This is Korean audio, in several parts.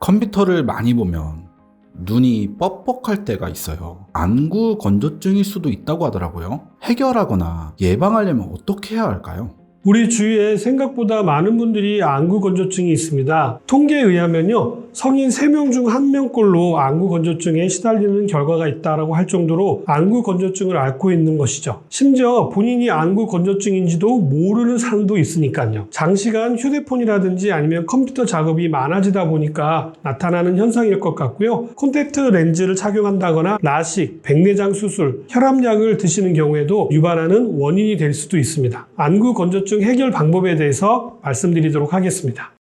컴퓨터를 많이 보면 눈이 뻑뻑할 때가 있어요. 안구 건조증일 수도 있다고 하더라고요. 해결하거나 예방하려면 어떻게 해야 할까요? 우리 주위에 생각보다 많은 분들이 안구 건조증이 있습니다. 통계에 의하면요, 성인 3명 중 1명꼴로 안구 건조증에 시달리는 결과가 있다고 할 정도로 안구 건조증을 앓고 있는 것이죠. 심지어 본인이 안구 건조증인지도 모르는 사람도 있으니까요. 장시간 휴대폰이라든지 아니면 컴퓨터 작업이 많아지다 보니까 나타나는 현상일 것 같고요. 콘택트 렌즈를 착용한다거나 라식, 백내장 수술, 혈압약을 드시는 경우에도 유발하는 원인이 될 수도 있습니다. 안구 건조증 해결 방법에 대해서 말씀드리도록 하겠습니다.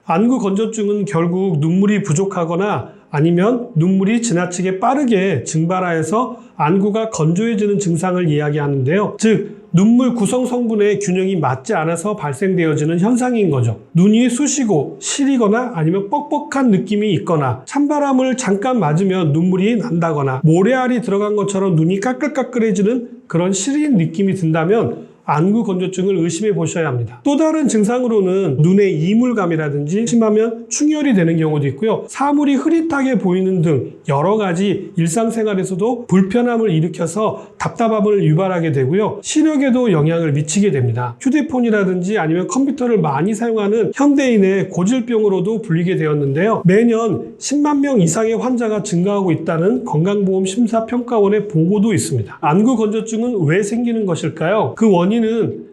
안구 건조증은 결국 눈물이 부족하거나 아니면 눈물이 지나치게 빠르게 증발하여서 안구가 건조해지는 증상을 이야기하는데요. 즉, 눈물 구성 성분의 균형이 맞지 않아서 발생되어지는 현상인 거죠. 눈이 쑤시고 시리거나 아니면 뻑뻑한 느낌이 있거나 찬바람을 잠깐 맞으면 눈물이 난다거나 모래알이 들어간 것처럼 눈이 까끌까끌해지는 그런 시린 느낌이 든다면 안구 건조증을 의심해 보셔야 합니다. 또 다른 증상으로는 눈에 이물감이라든지 심하면 충혈이 되는 경우도 있고요. 사물이 흐릿하게 보이는 등 여러 가지 일상생활에서도 불편함을 일으켜서 답답함을 유발하게 되고요. 시력에도 영향을 미치게 됩니다. 휴대폰이라든지 아니면 컴퓨터를 많이 사용하는 현대인의 고질병으로도 불리게 되었는데요. 매년 10만 명 이상의 환자가 증가하고 있다는 건강보험심사평가원의 보고도 있습니다. 안구 건조증은 왜 생기는 것일까요? 그 원인은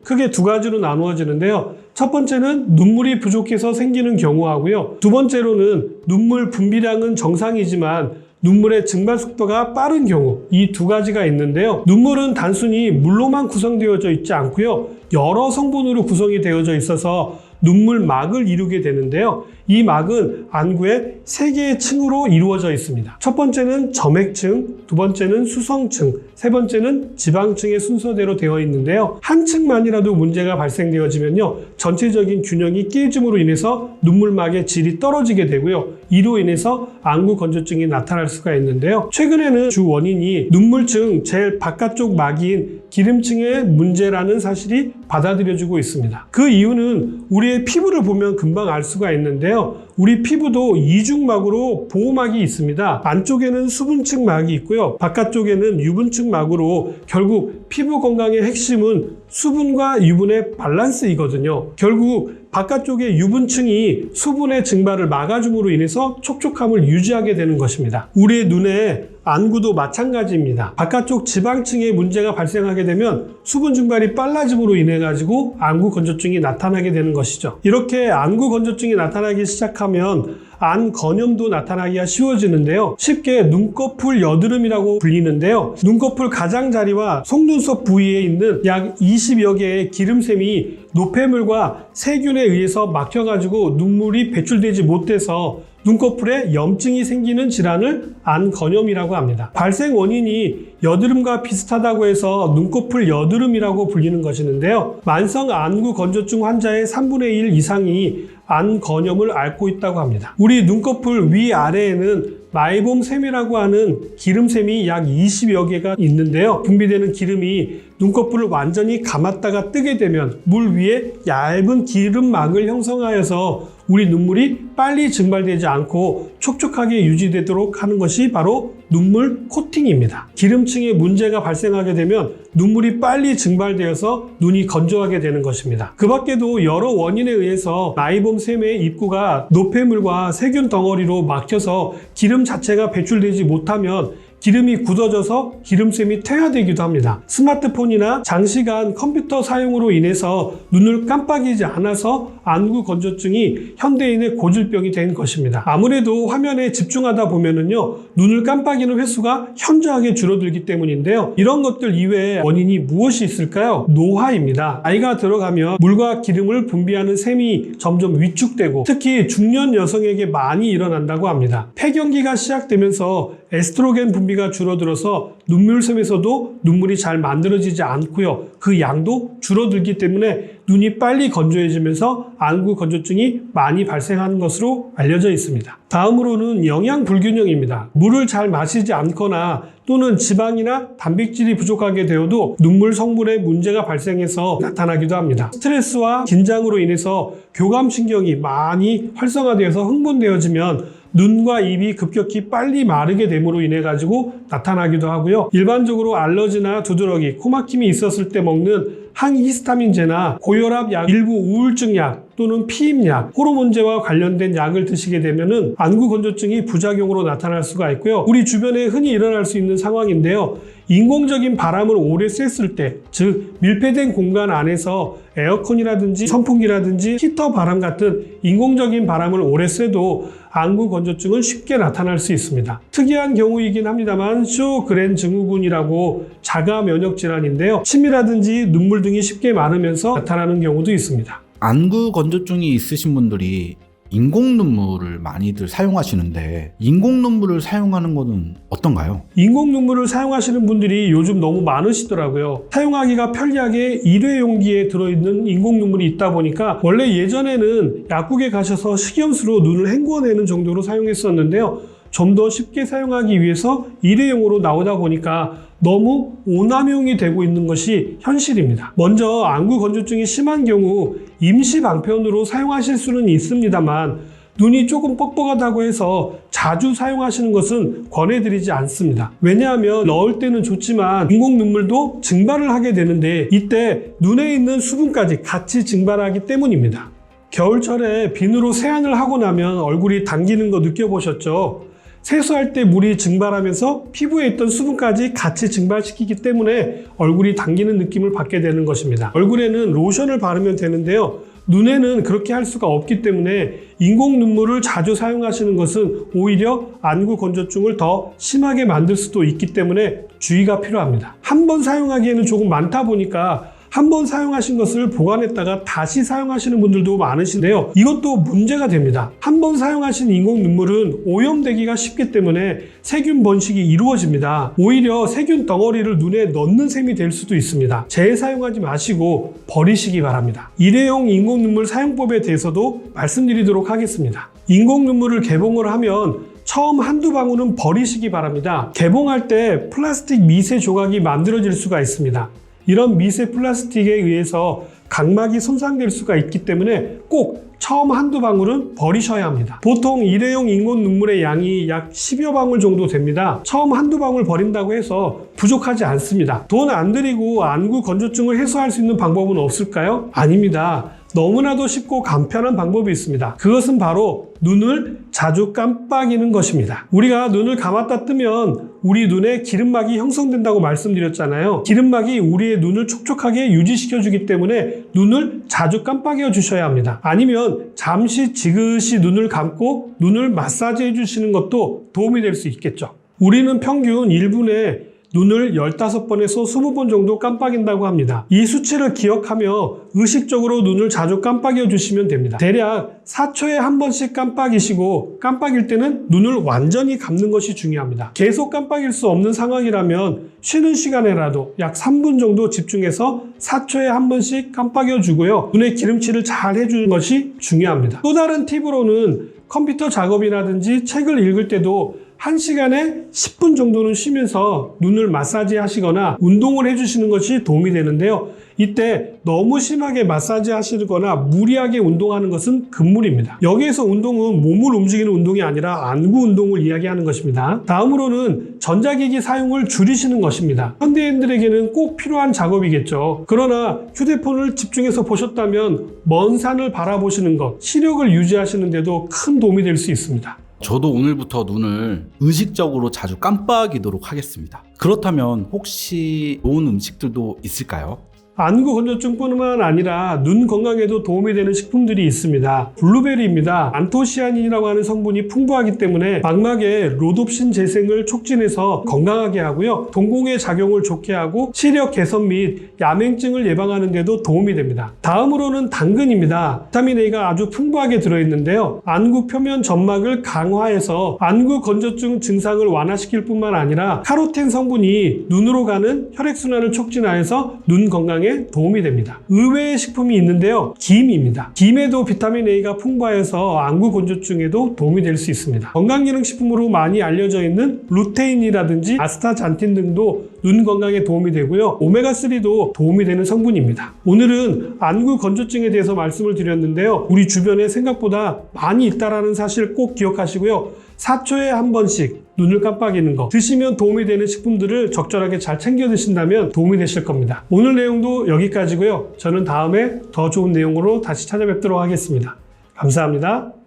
크게 두 가지로 나누어지는데요. 첫 번째는 눈물이 부족해서 생기는 경우하고요. 두 번째로는 눈물 분비량은 정상이지만 눈물의 증발 속도가 빠른 경우, 이 두 가지가 있는데요. 눈물은 단순히 물로만 구성되어져 있지 않고요. 여러 성분으로 구성이 되어져 있어서 눈물막을 이루게 되는데요. 이 막은 안구의 3개의 층으로 이루어져 있습니다. 첫 번째는 점액층, 두 번째는 수성층, 세 번째는 지방층의 순서대로 되어 있는데요. 한 층만이라도 문제가 발생되어지면요, 전체적인 균형이 깨짐으로 인해서 눈물막의 질이 떨어지게 되고요. 이로 인해서 안구 건조증이 나타날 수가 있는데요. 최근에는 주 원인이 눈물층 제일 바깥쪽 막인 기름층의 문제라는 사실이 받아들여지고 있습니다. 그 이유는 우리의 피부를 보면 금방 알 수가 있는데요. 우리 피부도 이중막으로 보호막이 있습니다. 안쪽에는 수분층 막이 있고요. 바깥쪽에는 유분층 막으로 결국 피부 건강의 핵심은 수분과 유분의 밸런스이거든요. 결국 바깥쪽의 유분층이 수분의 증발을 막아줌으로 인해서 촉촉함을 유지하게 되는 것입니다. 우리의 눈의 안구도 마찬가지입니다. 바깥쪽 지방층에 문제가 발생하게 되면 수분 증발이 빨라짐으로 인해 가지고 안구 건조증이 나타나게 되는 것이죠. 이렇게 안구 건조증이 나타나기 시작하면 안건염도 나타나기가 쉬워지는데요. 쉽게 눈꺼풀 여드름이라고 불리는데요. 눈꺼풀 가장자리와 속눈썹 부위에 있는 약 20여 개의 기름샘이 노폐물과 세균에 의해서 막혀가지고 눈물이 배출되지 못해서 눈꺼풀에 염증이 생기는 질환을 안건염이라고 합니다. 발생 원인이 여드름과 비슷하다고 해서 눈꺼풀 여드름이라고 불리는 것이는데요. 만성 안구 건조증 환자의 3분의 1 이상이 안건염을 앓고 있다고 합니다. 우리 눈꺼풀 위아래에는 마이봄샘이라고 하는 기름샘이 약 20여 개가 있는데요. 분비되는 기름이 눈꺼풀을 완전히 감았다가 뜨게 되면 물 위에 얇은 기름막을 형성하여서 우리 눈물이 빨리 증발되지 않고 촉촉하게 유지되도록 하는 것이 바로 눈물 코팅입니다. 기름층에 문제가 발생하게 되면 눈물이 빨리 증발되어서 눈이 건조하게 되는 것입니다. 그 밖에도 여러 원인에 의해서 마이봄샘의 입구가 노폐물과 세균 덩어리로 막혀서 기름 자체가 배출되지 못하면 기름이 굳어져서 기름샘이 퇴화되기도 합니다. 스마트폰이나 장시간 컴퓨터 사용으로 인해서 눈을 깜빡이지 않아서 안구 건조증이 현대인의 고질병이 된 것입니다. 아무래도 화면에 집중하다 보면은요, 눈을 깜빡이는 횟수가 현저하게 줄어들기 때문인데요. 이런 것들 이외에 원인이 무엇이 있을까요? 노화입니다. 나이가 들어가면 물과 기름을 분비하는 샘이 점점 위축되고 특히 중년 여성에게 많이 일어난다고 합니다. 폐경기가 시작되면서 에스트로겐 분비가 줄어들어서 눈물샘에서도 눈물이 잘 만들어지지 않고요. 그 양도 줄어들기 때문에 눈이 빨리 건조해지면서 안구 건조증이 많이 발생하는 것으로 알려져 있습니다. 다음으로는 영양 불균형입니다. 물을 잘 마시지 않거나 또는 지방이나 단백질이 부족하게 되어도 눈물 성분에 문제가 발생해서 나타나기도 합니다. 스트레스와 긴장으로 인해서 교감신경이 많이 활성화되어서 흥분되어지면 눈과 입이 급격히 빨리 마르게 됨으로 인해 가지고 나타나기도 하고요. 일반적으로 알러지나 두드러기, 코막힘이 있었을 때 먹는 항히스타민제나 고혈압 약, 일부 우울증 약 또는 피임약, 호르몬제와 관련된 약을 드시게 되면은 안구 건조증이 부작용으로 나타날 수가 있고요. 우리 주변에 흔히 일어날 수 있는 상황인데요. 인공적인 바람을 오래 쐈을 때, 즉 밀폐된 공간 안에서 에어컨이라든지 선풍기라든지 히터 바람 같은 인공적인 바람을 오래 쐬도 안구 건조증은 쉽게 나타날 수 있습니다. 특이한 경우이긴 합니다만 쇼그렌 증후군이라고 자가 면역 질환인데요. 침이라든지 눈물 등이 쉽게 마르면서 나타나는 경우도 있습니다. 안구 건조증이 있으신 분들이 인공 눈물을 많이들 사용하시는데 인공 눈물을 사용하는 것은 어떤가요? 인공 눈물을 사용하시는 분들이 요즘 너무 많으시더라고요. 사용하기가 편리하게 일회용기에 들어있는 인공 눈물이 있다 보니까 원래 예전에는 약국에 가셔서 식염수로 눈을 헹궈내는 정도로 사용했었는데요. 좀 더 쉽게 사용하기 위해서 일회용으로 나오다 보니까 너무 오남용이 되고 있는 것이 현실입니다. 먼저 안구 건조증이 심한 경우 임시 방편으로 사용하실 수는 있습니다만 눈이 조금 뻑뻑하다고 해서 자주 사용하시는 것은 권해드리지 않습니다. 왜냐하면 넣을 때는 좋지만 인공 눈물도 증발을 하게 되는데 이때 눈에 있는 수분까지 같이 증발하기 때문입니다. 겨울철에 비누로 세안을 하고 나면 얼굴이 당기는 거 느껴보셨죠? 세수할 때 물이 증발하면서 피부에 있던 수분까지 같이 증발시키기 때문에 얼굴이 당기는 느낌을 받게 되는 것입니다. 얼굴에는 로션을 바르면 되는데요. 눈에는 그렇게 할 수가 없기 때문에 인공 눈물을 자주 사용하시는 것은 오히려 안구 건조증을 더 심하게 만들 수도 있기 때문에 주의가 필요합니다. 한 번 사용하기에는 조금 많다 보니까 한 번 사용하신 것을 보관했다가 다시 사용하시는 분들도 많으신데요. 이것도 문제가 됩니다. 한 번 사용하신 인공 눈물은 오염되기가 쉽기 때문에 세균 번식이 이루어집니다. 오히려 세균 덩어리를 눈에 넣는 셈이 될 수도 있습니다. 재사용하지 마시고 버리시기 바랍니다. 일회용 인공 눈물 사용법에 대해서도 말씀드리도록 하겠습니다. 인공 눈물을 개봉을 하면 처음 한두 방울은 버리시기 바랍니다. 개봉할 때 플라스틱 미세 조각이 만들어질 수가 있습니다. 이런 미세 플라스틱에 의해서 각막이 손상될 수가 있기 때문에 꼭 처음 한두 방울은 버리셔야 합니다. 보통 일회용 인공 눈물의 양이 약 10여 방울 정도 됩니다. 처음 한두 방울 버린다고 해서 부족하지 않습니다. 돈 안 들이고 안구 건조증을 해소할 수 있는 방법은 없을까요? 아닙니다. 너무나도 쉽고 간편한 방법이 있습니다. 그것은 바로 눈을 자주 깜빡이는 것입니다. 우리가 눈을 감았다 뜨면 우리 눈에 기름막이 형성된다고 말씀드렸잖아요. 기름막이 우리의 눈을 촉촉하게 유지시켜주기 때문에 눈을 자주 깜빡여 주셔야 합니다. 아니면 잠시 지그시 눈을 감고 눈을 마사지 해주시는 것도 도움이 될 수 있겠죠. 우리는 평균 1분에 눈을 15번에서 20번 정도 깜빡인다고 합니다. 이 수치를 기억하며 의식적으로 눈을 자주 깜빡여 주시면 됩니다. 대략 4초에 한 번씩 깜빡이시고 깜빡일 때는 눈을 완전히 감는 것이 중요합니다. 계속 깜빡일 수 없는 상황이라면 쉬는 시간에라도 약 3분 정도 집중해서 4초에 한 번씩 깜빡여 주고요. 눈에 기름칠을 잘 해주는 것이 중요합니다. 또 다른 팁으로는 컴퓨터 작업이라든지 책을 읽을 때도 1시간에 10분 정도는 쉬면서 눈을 마사지 하시거나 운동을 해주시는 것이 도움이 되는데요. 이때 너무 심하게 마사지 하시거나 무리하게 운동하는 것은 금물입니다. 여기에서 운동은 몸을 움직이는 운동이 아니라 안구 운동을 이야기하는 것입니다. 다음으로는 전자기기 사용을 줄이시는 것입니다. 현대인들에게는 꼭 필요한 작업이겠죠. 그러나 휴대폰을 집중해서 보셨다면 먼 산을 바라보시는 것, 시력을 유지하시는 데도 큰 도움이 될 수 있습니다. 저도 오늘부터 눈을 의식적으로 자주 깜빡이도록 하겠습니다. 그렇다면 혹시 좋은 음식들도 있을까요? 안구 건조증뿐만 아니라 눈 건강에도 도움이 되는 식품들이 있습니다. 블루베리입니다. 안토시아닌이라고 하는 성분이 풍부하기 때문에 망막의 로놉신 재생을 촉진해서 건강하게 하고요. 동공의 작용을 좋게 하고 시력 개선 및 야맹증을 예방하는 데도 도움이 됩니다. 다음으로는 당근입니다. 비타민 A가 아주 풍부하게 들어있는데요. 안구 표면 점막을 강화해서 안구 건조증 증상을 완화시킬 뿐만 아니라 카로텐 성분이 눈으로 가는 혈액순환을 촉진하여서 눈 건강에 도움이 됩니다. 의외의 식품이 있는데요. 김입니다. 김에도 비타민 A가 풍부해서 안구 건조증에도 도움이 될 수 있습니다. 건강기능식품으로 많이 알려져 있는 루테인이라든지 아스타잔틴 등도 눈 건강에 도움이 되고요. 오메가3도 도움이 되는 성분입니다. 오늘은 안구 건조증에 대해서 말씀을 드렸는데요. 우리 주변에 생각보다 많이 있다는 사실 꼭 기억하시고요. 4초에 한 번씩 눈을 깜빡이는 거, 드시면 도움이 되는 식품들을 적절하게 잘 챙겨 드신다면 도움이 되실 겁니다. 오늘 내용도 여기까지고요. 저는 다음에 더 좋은 내용으로 다시 찾아뵙도록 하겠습니다. 감사합니다.